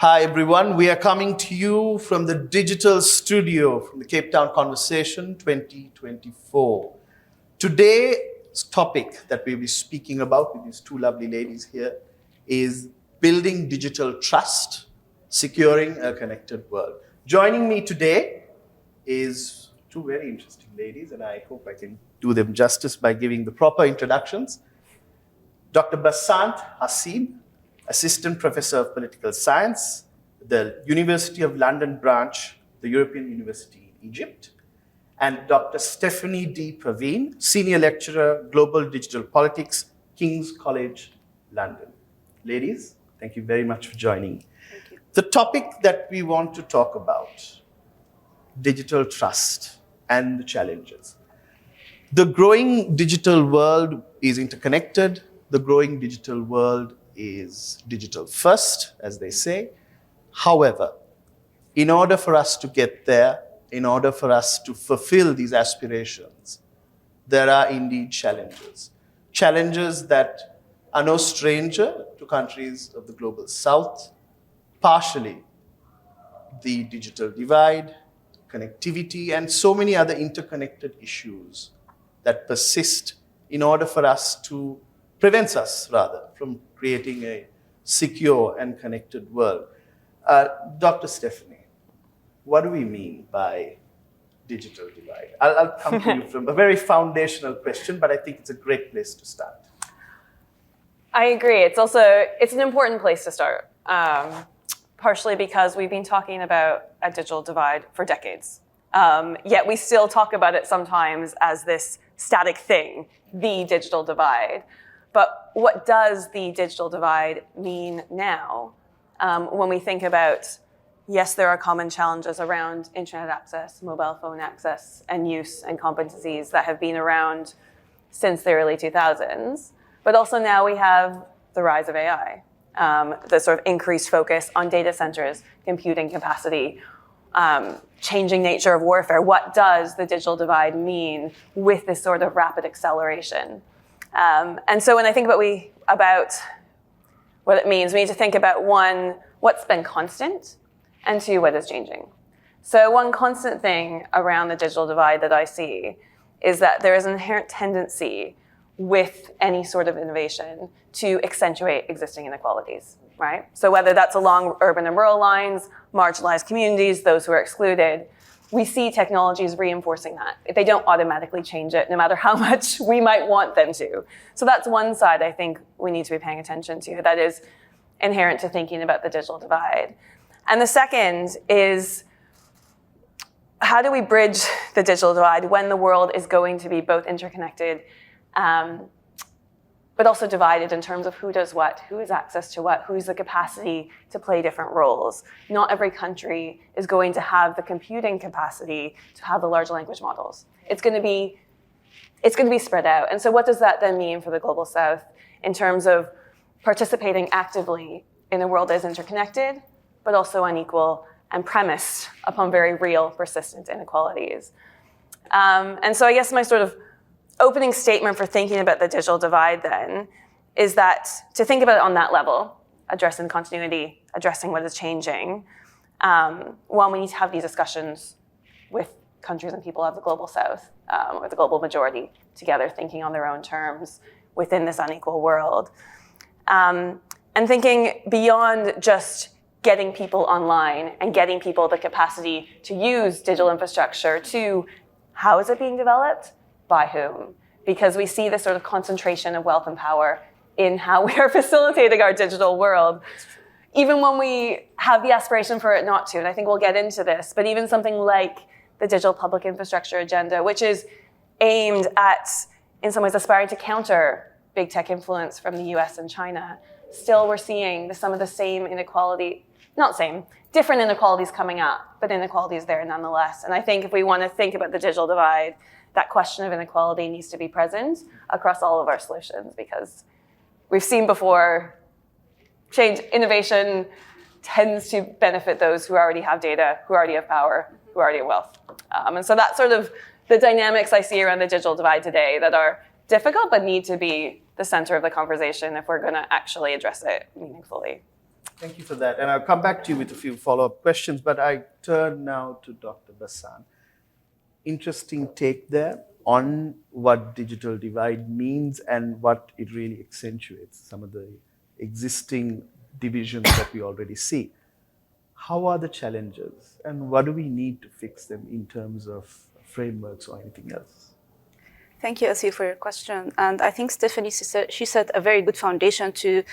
Hi everyone, we are coming to you from the digital studio from the Cape Town Conversation 2024. Today's topic that we'll be speaking about with these two lovely ladies here is building digital trust, securing a connected world. Joining me today is two very interesting ladies, and I hope I can do them justice by giving the proper introductions. Dr. Basant Hasib, Assistant Professor of Political Science, the University of London branch, the European University in Egypt, and Dr. Stephanie D. Praveen, Senior Lecturer, Global Digital Politics, King's College, London. Ladies, thank you very much for joining. Thank you. The topic that we want to talk about, digital trust and the challenges. The growing digital world is interconnected. The growing digital world is digital first, as they say. However, in order for us to get there, in order for us to fulfill these aspirations, there are indeed challenges. Challenges that are no stranger to countries of the global south, partially the digital divide, connectivity, and so many other interconnected issues that persist in order for us to prevents us, rather, from creating a secure and connected world. Dr. Stephanie, what do we mean by digital divide? I'll come to you from a very foundational question, but I think it's a great place to start. I agree. It's an important place to start, partially because we've been talking about a digital divide for decades. Yet we still talk about it sometimes as this static thing, the digital divide. But what does the digital divide mean now when we think about, yes, there are common challenges around internet access, mobile phone access, and use and competencies that have been around since the early 2000s. But also now we have the rise of AI, the sort of increased focus on data centers, computing capacity, changing nature of warfare. What does the digital divide mean with this sort of rapid acceleration? And so when I think about what it means, we need to think about, one, what's been constant, and two, what is changing. So one constant thing around the digital divide that I see is that there is an inherent tendency with any sort of innovation to accentuate existing inequalities, right? So whether that's along urban and rural lines, marginalized communities, those who are excluded, we see technologies reinforcing that. They don't automatically change it, no matter how much we might want them to. So that's one side I think we need to be paying attention to, that is inherent to thinking about the digital divide. And the second is, how do we bridge the digital divide when the world is going to be both interconnected, but also divided in terms of who does what, who has access to what, who's the capacity to play different roles. Not every country is going to have the computing capacity to have the large language models. It's going to be spread out. And so what does that then mean for the global south in terms of participating actively in a world that is interconnected, but also unequal and premised upon very real, persistent inequalities? And so I guess my sort of opening statement for thinking about the digital divide then is that to think about it on that level, addressing continuity, addressing what is changing, one, we need to have these discussions with countries and people of the global south, or the global majority, together thinking on their own terms within this unequal world. And thinking beyond just getting people online and getting people the capacity to use digital infrastructure to how is it being developed? By whom? Because we see this sort of concentration of wealth and power in how we are facilitating our digital world, even when we have the aspiration for it not to. And I think we'll get into this, but even something like the Digital Public Infrastructure Agenda, which is aimed at, in some ways, aspiring to counter big tech influence from the US and China, still we're seeing some of the same inequality, different inequalities coming up, but inequalities there nonetheless. And I think if we want to think about the digital divide, that question of inequality needs to be present across all of our solutions, because we've seen before, innovation tends to benefit those who already have data, who already have power, who already have wealth. And so that's sort of the dynamics I see around the digital divide today that are difficult but need to be the center of the conversation if we're going to actually address it meaningfully. Thank you for that. And I'll come back to you with a few follow-up questions, but I turn now to Dr. Bassan. Interesting take there on what digital divide means and what it really accentuates, some of the existing divisions that we already see. How are the challenges and what do we need to fix them in terms of frameworks or anything else? Thank you, Asi, for your question. And I think Stephanie, she set a very good foundation to,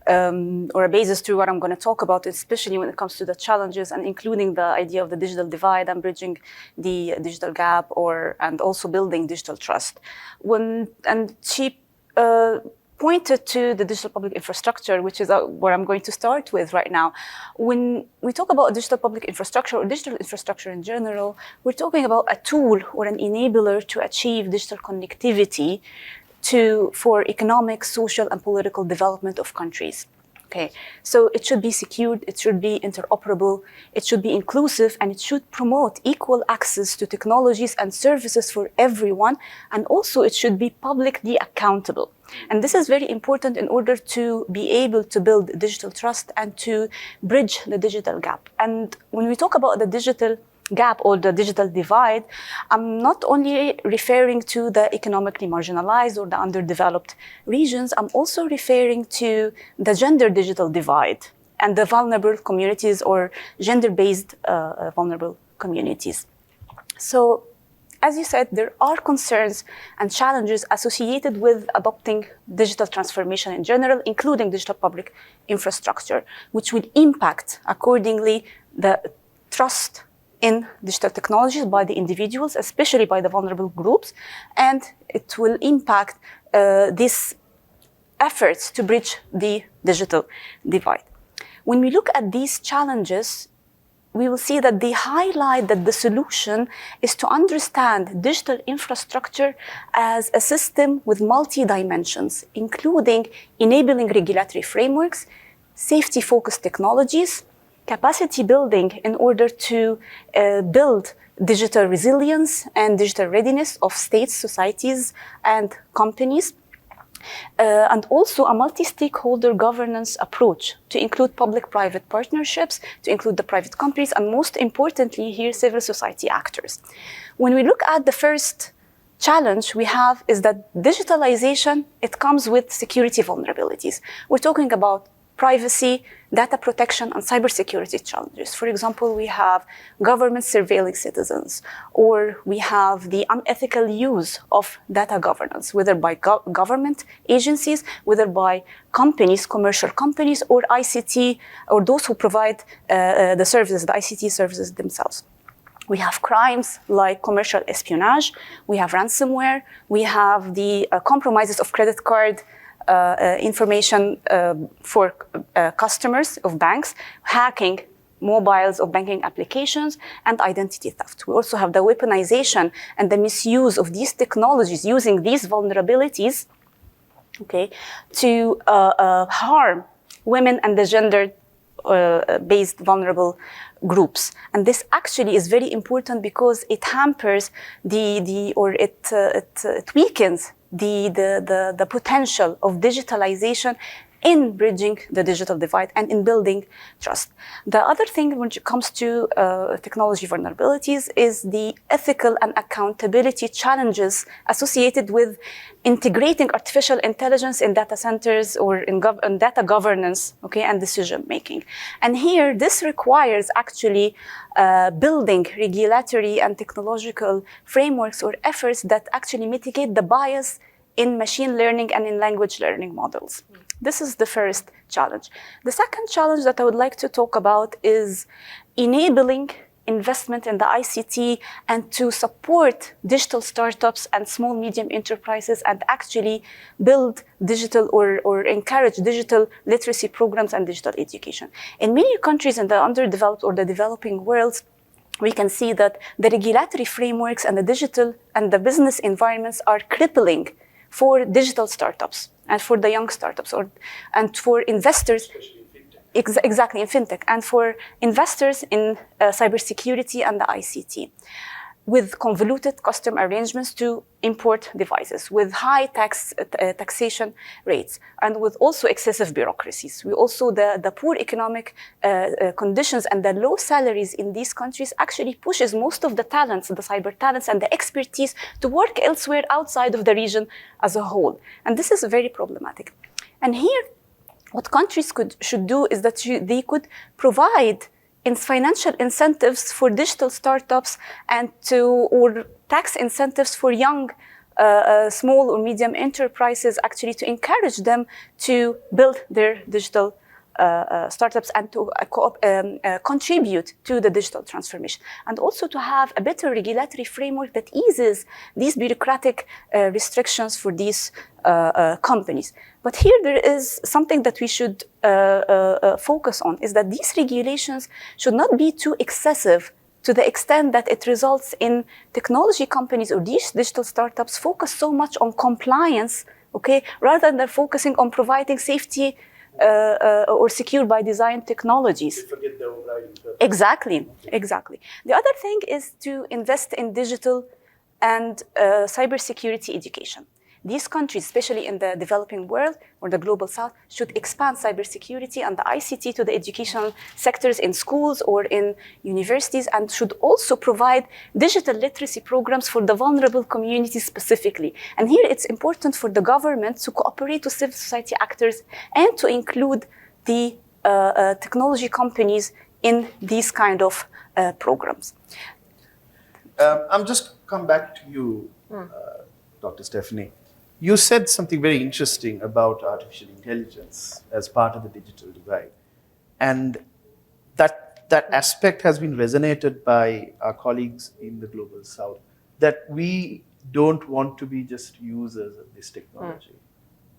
or a basis to what I'm going to talk about, especially when it comes to the challenges and including the idea of the digital divide and bridging the digital gap, and also building digital trust. And she pointed to the digital public infrastructure, which is where I'm going to start with right now. When we talk about digital public infrastructure or digital infrastructure in general, we're talking about a tool or an enabler to achieve digital connectivity for economic, social, and political development of countries. Okay, so it should be secured, it should be interoperable, it should be inclusive, and it should promote equal access to technologies and services for everyone, and also it should be publicly accountable. And this is very important in order to be able to build digital trust and to bridge the digital gap. And when we talk about the digital gap or the digital divide, I'm not only referring to the economically marginalized or the underdeveloped regions, I'm also referring to the gender digital divide and the vulnerable communities or gender-based vulnerable communities. So, as you said, there are concerns and challenges associated with adopting digital transformation in general, including digital public infrastructure, which will impact accordingly the trust in digital technologies by the individuals, especially by the vulnerable groups, and it will impact these efforts to bridge the digital divide. When we look at these challenges, we will see that they highlight that the solution is to understand digital infrastructure as a system with multi-dimensions, including enabling regulatory frameworks, safety-focused technologies, capacity building in order to build digital resilience and digital readiness of states, societies, and companies, and also a multi-stakeholder governance approach to include public-private partnerships, to include the private companies, and most importantly here, civil society actors. When we look at the first challenge we have is that digitalization, it comes with security vulnerabilities. We're talking about privacy, data protection, and cybersecurity challenges. For example, we have government surveilling citizens, or we have the unethical use of data governance, whether by government agencies, whether by companies, commercial companies, or ICT, or those who provide the services, the ICT services themselves. We have crimes like commercial espionage, we have ransomware, we have the compromises of credit card information for customers of banks, hacking mobiles of banking applications, and identity theft. We also have the weaponization and the misuse of these technologies using these vulnerabilities, okay, to harm women and the gender-based vulnerable groups. And this actually is very important because it hampers it weakens the potential of digitalization in bridging the digital divide and in building trust. The other thing when it comes to technology vulnerabilities is the ethical and accountability challenges associated with integrating artificial intelligence in data centers or in data governance, okay, and decision making. And here, this requires actually building regulatory and technological frameworks or efforts that actually mitigate the bias in machine learning and in language learning models. This is the first challenge. The second challenge that I would like to talk about is enabling investment in the ICT and to support digital startups and small medium enterprises and actually build digital or encourage digital literacy programs and digital education. In many countries in the underdeveloped or the developing world, we can see that the regulatory frameworks and the digital and the business environments are crippling for digital startups and for the young startups and for investors. Exactly, in fintech, and for investors in cybersecurity and the ICT. with convoluted custom arrangements to import devices, with high taxation rates, and with also excessive bureaucracies. We also, the poor economic conditions and the low salaries in these countries actually pushes most of the talents, the cyber talents and the expertise to work elsewhere outside of the region as a whole. And this is very problematic. And here, what countries should do is that they could provide financial incentives for digital startups and or tax incentives for young small or medium enterprises, actually to encourage them to build their digital startups and to contribute to the digital transformation, and also to have a better regulatory framework that eases these bureaucratic restrictions for these companies. But here there is something that we should focus on, is that these regulations should not be too excessive to the extent that it results in technology companies or these digital startups focus so much on compliance, okay, rather than focusing on providing safety or secure by design technologies. They forget their overriding purpose. Exactly, exactly. The other thing is to invest in digital and cybersecurity education. These countries, especially in the developing world or the global south, should expand cybersecurity and the ICT to the educational sectors in schools or in universities, and should also provide digital literacy programs for the vulnerable communities specifically. And here it's important for the government to cooperate with civil society actors and to include the technology companies in these kind of programs. I'm just come back to you, Dr. Stephanie. You said something very interesting about artificial intelligence as part of the digital divide. And that aspect has been resonated by our colleagues in the Global South, that we don't want to be just users of this technology.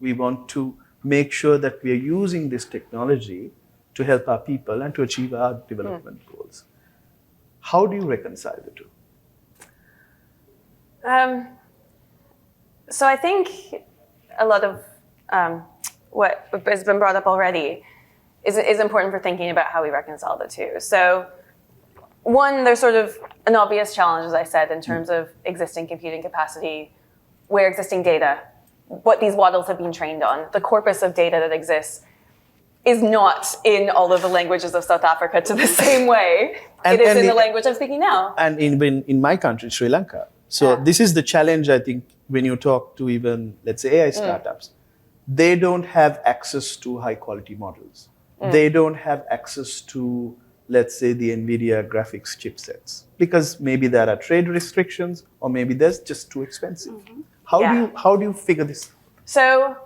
We want to make sure that we are using this technology to help our people and to achieve our development goals. How do you reconcile the two? So I think a lot of what has been brought up already is important for thinking about how we reconcile the two. So one, there's sort of an obvious challenge, as I said, in terms of existing computing capacity, where existing data, what these models have been trained on, the corpus of data that exists is not in all of the languages of South Africa to the same way it is in the language I'm speaking now. And in my country, Sri Lanka. So this is the challenge, I think, when you talk to even, let's say, AI startups. They don't have access to high quality models. They don't have access to, let's say, the NVIDIA graphics chipsets, because maybe there are trade restrictions or maybe that's just too expensive. How do you figure this out? So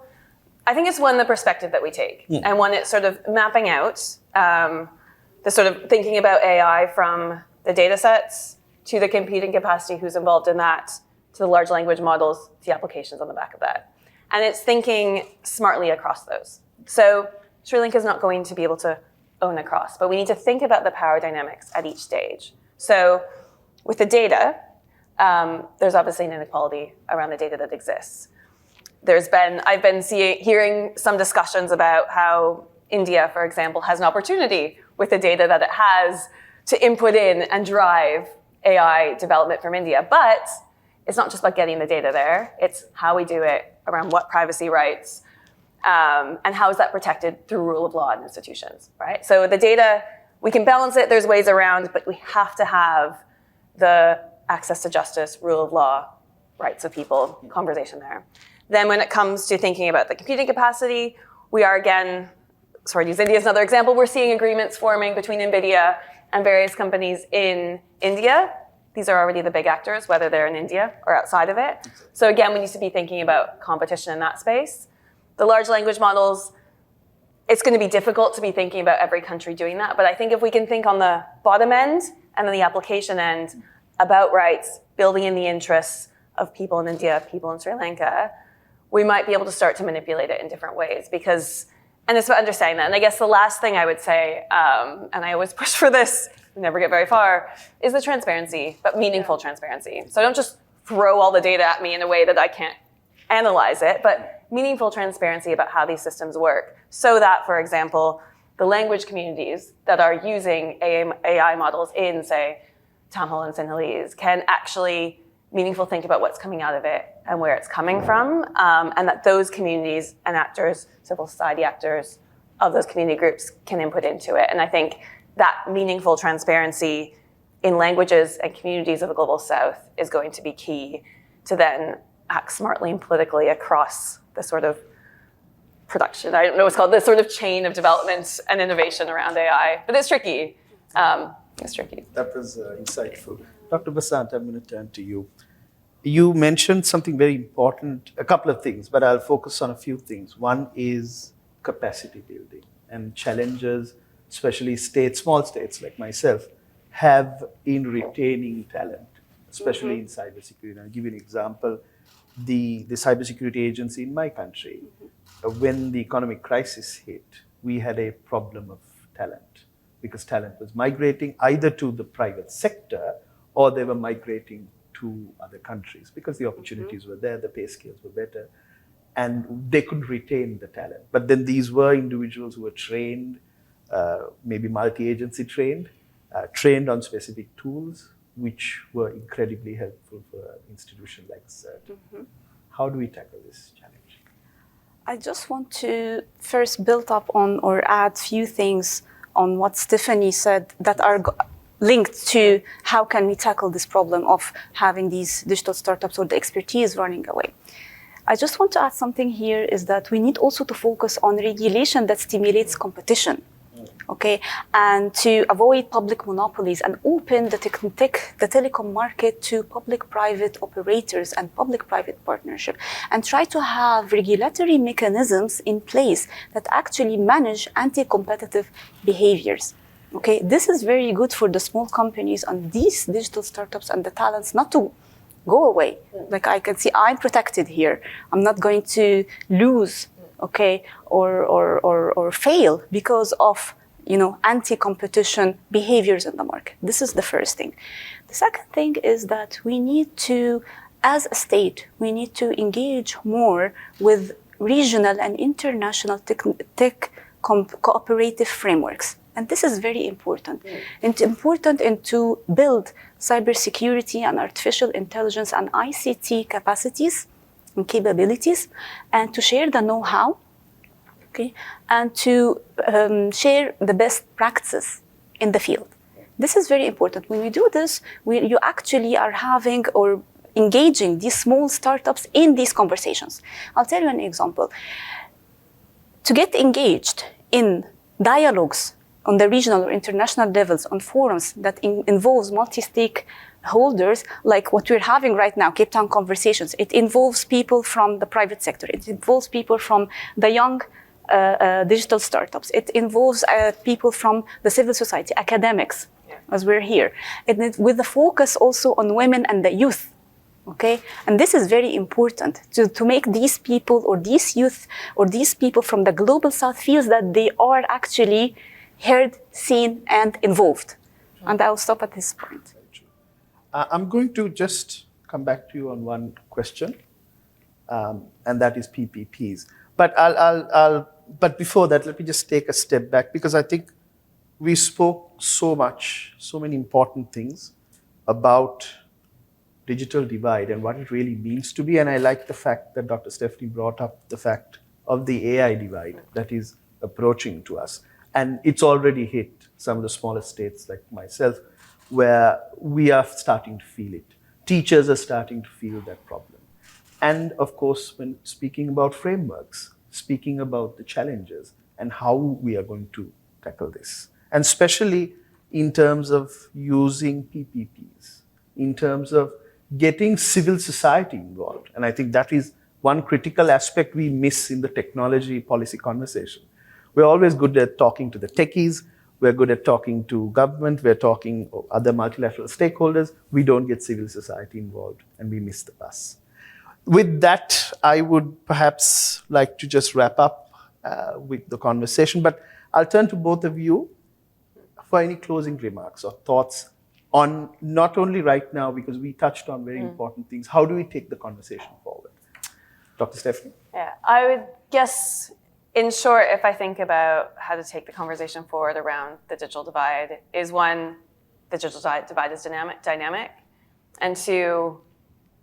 I think it's one, the perspective that we take, and one, it's sort of mapping out the sort of thinking about AI from the data sets to the computing capacity, who's involved in that, to the large language models, to the applications on the back of that. And it's thinking smartly across those. So Sri Lanka is not going to be able to own across, but we need to think about the power dynamics at each stage. So with the data, there's obviously an inequality around the data that exists. I've been hearing some discussions about how India, for example, has an opportunity with the data that it has to input in and drive AI development from India. But it's not just about getting the data there, it's how we do it, around what privacy rights, and how is that protected through rule of law and institutions, right? So the data, we can balance it, there's ways around, but we have to have the access to justice, rule of law, rights of people, conversation there. Then when it comes to thinking about the computing capacity, we are again, sorry to use India as another example, we're seeing agreements forming between NVIDIA and various companies in India. These are already the big actors, whether they're in India or outside of it. So again, we need to be thinking about competition in that space. The large language models, it's going to be difficult to be thinking about every country doing that. But I think if we can think on the bottom end and then the application end about rights, building in the interests of people in India, people in Sri Lanka, we might be able to start to manipulate it in different ways. And it's about understanding that. And I guess the last thing I would say, and I always push for this, never get very far, is the transparency, but meaningful transparency. So don't just throw all the data at me in a way that I can't analyze it, but meaningful transparency about how these systems work. So that, for example, the language communities that are using AI models in, say, Tamil and Sinhalese can actually meaningful think about what's coming out of it and where it's coming from, and that those communities and actors, civil society actors of those community groups can input into it. And I think that meaningful transparency in languages and communities of the Global South is going to be key to then act smartly and politically across the sort of production, I don't know what's called, this sort of chain of development and innovation around AI. But it's tricky. It's tricky. That was insightful. Dr. Basant, I'm going to turn to you. You mentioned something very important, a couple of things, but I'll focus on a few things. One is capacity building and challenges, especially small states like myself, have in retaining talent, especially in cybersecurity. I'll give you an example. The cybersecurity agency in my country, when the economic crisis hit, we had a problem of talent because talent was migrating either to the private sector or they were migrating to other countries because the opportunities were there, the pay scales were better, and they could retain the talent. But then these were individuals who were trained, maybe multi-agency trained, trained on specific tools, which were incredibly helpful for an institution like CERT. How do we tackle this challenge? I just want to first build up on or add few things on what Stephanie said that are linked to how can we tackle this problem of having these digital startups or the expertise running away. I just want to add something here is that we need also to focus on regulation that stimulates competition. Okay, and to avoid public monopolies and open the telecom market to public-private operators and public-private partnership, and try to have regulatory mechanisms in place that actually manage anti-competitive behaviors. Okay, this is very good for the small companies and these digital startups and the talents not to go away. Like I can see, I'm protected here. I'm not going to lose, okay, or fail because of anti-competition behaviors in the market. This is the first thing. The second thing is that we need to, as a state, we need to engage more with regional and international tech cooperative frameworks. And this is very important. It's important to build cybersecurity and artificial intelligence and ICT capacities and capabilities, and to share the know-how, okay, and to share the best practices in the field. This is very important. When we do this, you actually are having or engaging these small startups in these conversations. I'll tell you an example. To get engaged in dialogues on the regional or international levels, on forums that involves multi-stakeholders, like what we're having right now, Cape Town Conversations. It involves people from the private sector. It involves people from the young digital startups. It involves people from the civil society, academics, as we're here. With the focus also on women and the youth. Okay, and this is very important to make these people or these youth or these people from the global south feels that they are actually heard, seen, and involved. And I'll stop at this point. I'm going to just come back to you on one question, and that is PPPs. But but before that, let me just take a step back because I think we spoke so many important things about digital divide and what it really means to be. And I like the fact that Dr. Stephanie brought up the fact of the AI divide that is approaching to us. And it's already hit some of the smaller states like myself, where we are starting to feel it. Teachers are starting to feel that problem. And of course, when speaking about frameworks, speaking about the challenges and how we are going to tackle this. And especially in terms of using PPPs, in terms of getting civil society involved. And I think that is one critical aspect we miss in the technology policy conversation. We're always good at talking to the techies. We're good at talking to government. We're talking other multilateral stakeholders. We don't get civil society involved, and we miss the bus. With that, I would perhaps like to just wrap up with the conversation, but I'll turn to both of you for any closing remarks or thoughts on not only right now, because we touched on very important things, how do we take the conversation forward? Dr. Stephanie? Yeah, I would guess, in short, if I think about how to take the conversation forward around the digital divide, is one, the digital divide is dynamic. And two,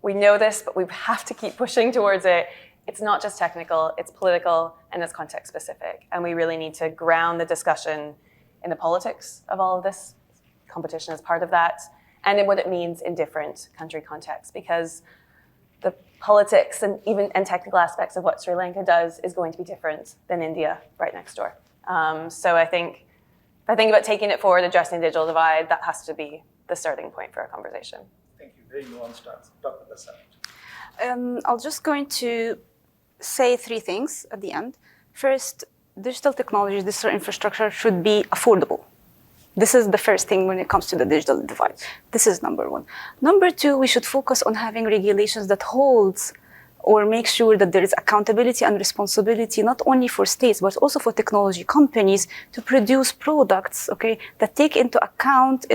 we know this, but we have to keep pushing towards it. It's not just technical, it's political, and it's context specific. And we really need to ground the discussion in the politics of all of this. Competition is part of that, and in what it means in different country contexts, because the politics and technical aspects of what Sri Lanka does is going to be different than India right next door. So I think, if I think about taking it forward, addressing the digital divide, that has to be the starting point for our conversation. Thank you. Very nuanced answer. Dr. Basant. I'm just going to say three things at the end. First, digital technology, digital infrastructure should be affordable. This is the first thing when it comes to the digital divide. This is number one. Number two, we should focus on having regulations that holds or make sure that there is accountability and responsibility not only for states but also for technology companies to produce products, okay, that take into account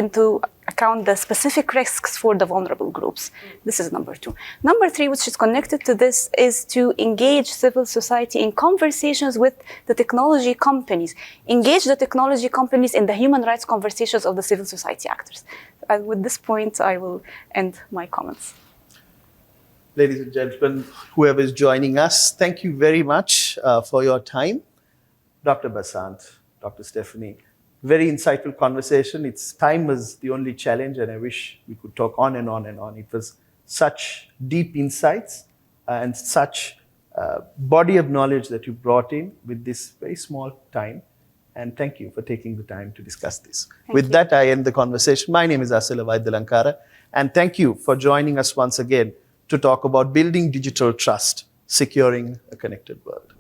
the specific risks for the vulnerable groups. This is number two. Number three, which is connected to this, is to engage civil society in conversations with the technology companies. Engage the technology companies in the human rights conversations of the civil society actors. And with this point, I will end my comments. Ladies and gentlemen, whoever is joining us, thank you very much for your time. Dr. Basant, Dr. Stephanie, very insightful conversation. Its time was the only challenge, and I wish we could talk on and on and on. It was such deep insights and such body of knowledge that you brought in with this very small time. And thank you for taking the time to discuss this. With that, I end the conversation. My name is Asila Vaidyalankara, and thank you for joining us once again to talk about building digital trust, securing a connected world.